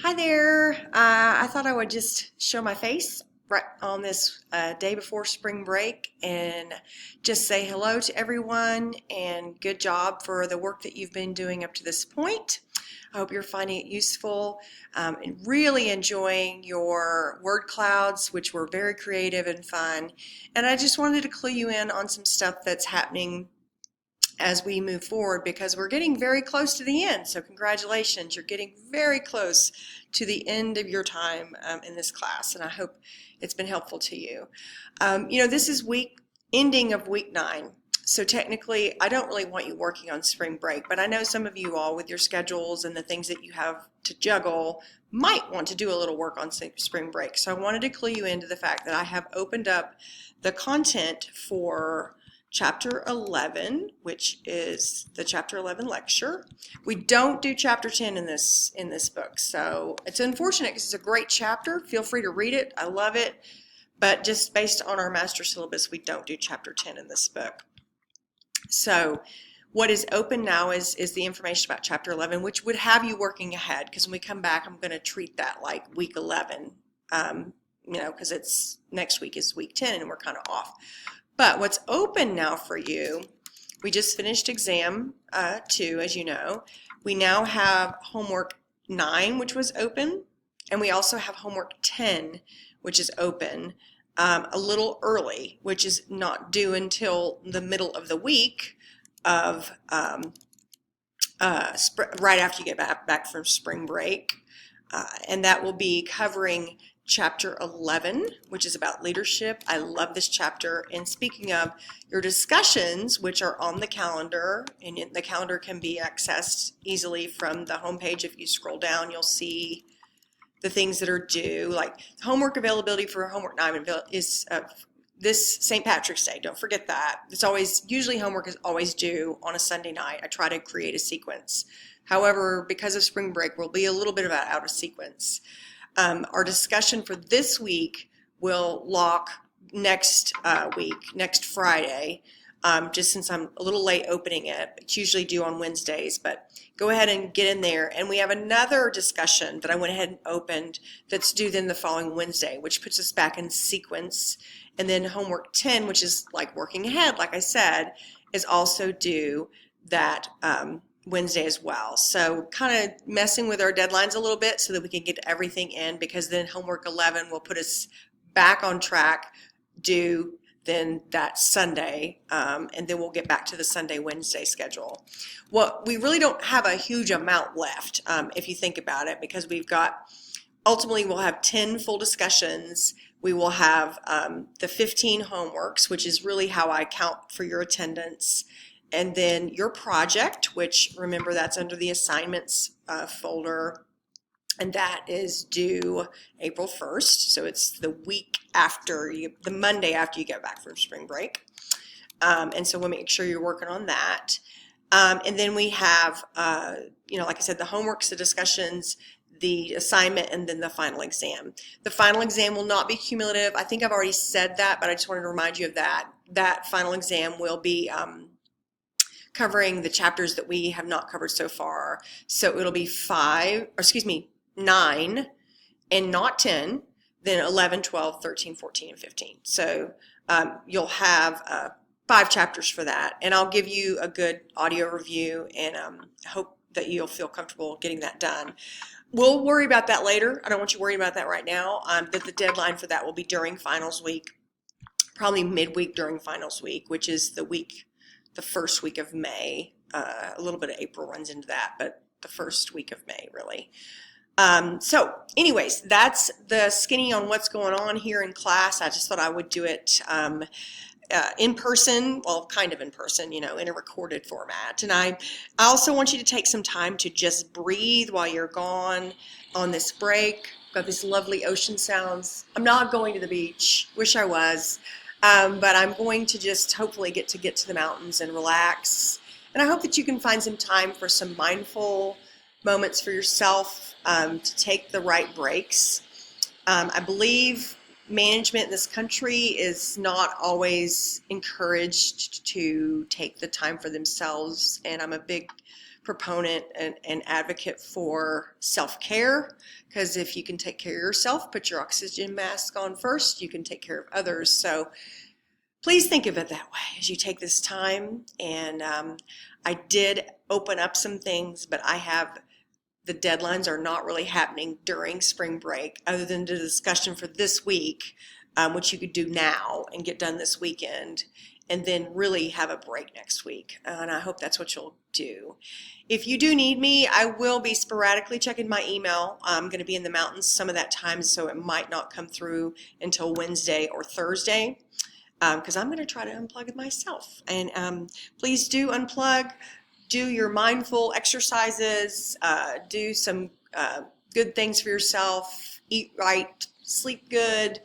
Hi there. I thought I would just show my face right on this day before spring break and just say hello to everyone and good job for the work that you've been doing up to this point. I hope you're finding it useful and really enjoying your word clouds, which were very creative and fun. And I just wanted to clue you in on some stuff that's happening as we move forward because we're getting very close to the end. So congratulations, you're getting very close to the end of your time in this class, and I hope it's been helpful to you. This is ending of week 9. So technically, I don't really want you working on spring break, but I know some of you all with your schedules and the things that you have to juggle might want to do a little work on spring break. So I wanted to clue you into the fact that I have opened up the content for Chapter 11, which is the Chapter 11 lecture. We don't do Chapter 10 in this book, so it's unfortunate because it's a great chapter. Feel free to read it. I love it. But just based on our master syllabus, we don't do Chapter 10 in this book. So what is open now is the information about Chapter 11, which would have you working ahead, because when we come back, I'm going to treat that like week 11, because it's next week is week 10 and we're kind of off. But what's open now for you, we just finished exam 2, as you know. We now have homework 9, which was open, and we also have homework 10, which is open a little early, which is not due until the middle of the week of right after you get back from spring break. And that will be covering Chapter 11, which is about leadership. I love this chapter. And speaking of your discussions, which are on the calendar, and the calendar can be accessed easily from the homepage. If you scroll down, you'll see the things that are due, like homework availability for homework 9 is this St. Patrick's Day. Don't forget that. Usually homework is always due on a Sunday night. I try to create a sequence. However, because of spring break, we'll be a little bit out of sequence. Our discussion for this week will lock next Friday, just since I'm a little late opening it. It's usually due on Wednesdays, but go ahead and get in there. And we have another discussion that I went ahead and opened that's due then the following Wednesday, which puts us back in sequence. And then homework 10, which is like working ahead, like I said, is also due that Wednesday as well. So kind of messing with our deadlines a little bit so that we can get everything in, because then homework 11 will put us back on track due then that Sunday, and then we'll get back to the Sunday-Wednesday schedule. Well, we really don't have a huge amount left if you think about it, because ultimately we'll have 10 full discussions. We will have the 15 homeworks, which is really how I count for your attendance. And then your project, which remember that's under the assignments folder, and that is due April 1st. So it's the Monday after you get back from spring break. And so we'll make sure you're working on that. And then we have, like I said, the homeworks, the discussions, the assignment, and then the final exam. The final exam will not be cumulative. I think I've already said that, but I just wanted to remind you of that. That final exam will be covering the chapters that we have not covered so far. So it'll be 9 and not 10, then 11, 12, 13, 14, and 15. So you'll have 5 chapters for that. And I'll give you a good audio review, and hope that you'll feel comfortable getting that done. We'll worry about that later. I don't want you worried about that right now. But the deadline for that will be during finals week, probably midweek during finals week, which is the first week of May. A little bit of April runs into that, but the first week of May, really. So anyways, that's the skinny on what's going on here in class. I just thought I would do it in person, well, kind of in person, in a recorded format. And I also want you to take some time to just breathe while you're gone on this break. Got these lovely ocean sounds. I'm not going to the beach. Wish I was. But I'm going to just hopefully get to the mountains and relax. And I hope that you can find some time for some mindful moments for yourself, to take the right breaks. I believe management in this country is not always encouraged to take the time for themselves, and I'm a big proponent and advocate for self-care, because if you can take care of yourself, put your oxygen mask on first, you can take care of others. So please think of it that way as you take this time. And I did open up some things, but the deadlines are not really happening during spring break, other than the discussion for this week, which you could do now and get done this weekend, and then really have a break next week. And I hope that's what you'll do. If you do need me, I will be sporadically checking my email. I'm going to be in the mountains some of that time, so it might not come through until Wednesday or Thursday, because I'm going to try to unplug myself. And please do unplug. Do your mindful exercises, do some good things for yourself, eat right, sleep good,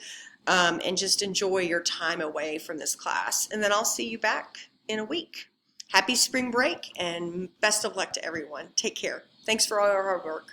and just enjoy your time away from this class. And then I'll see you back in a week. Happy spring break and best of luck to everyone. Take care. Thanks for all your hard work.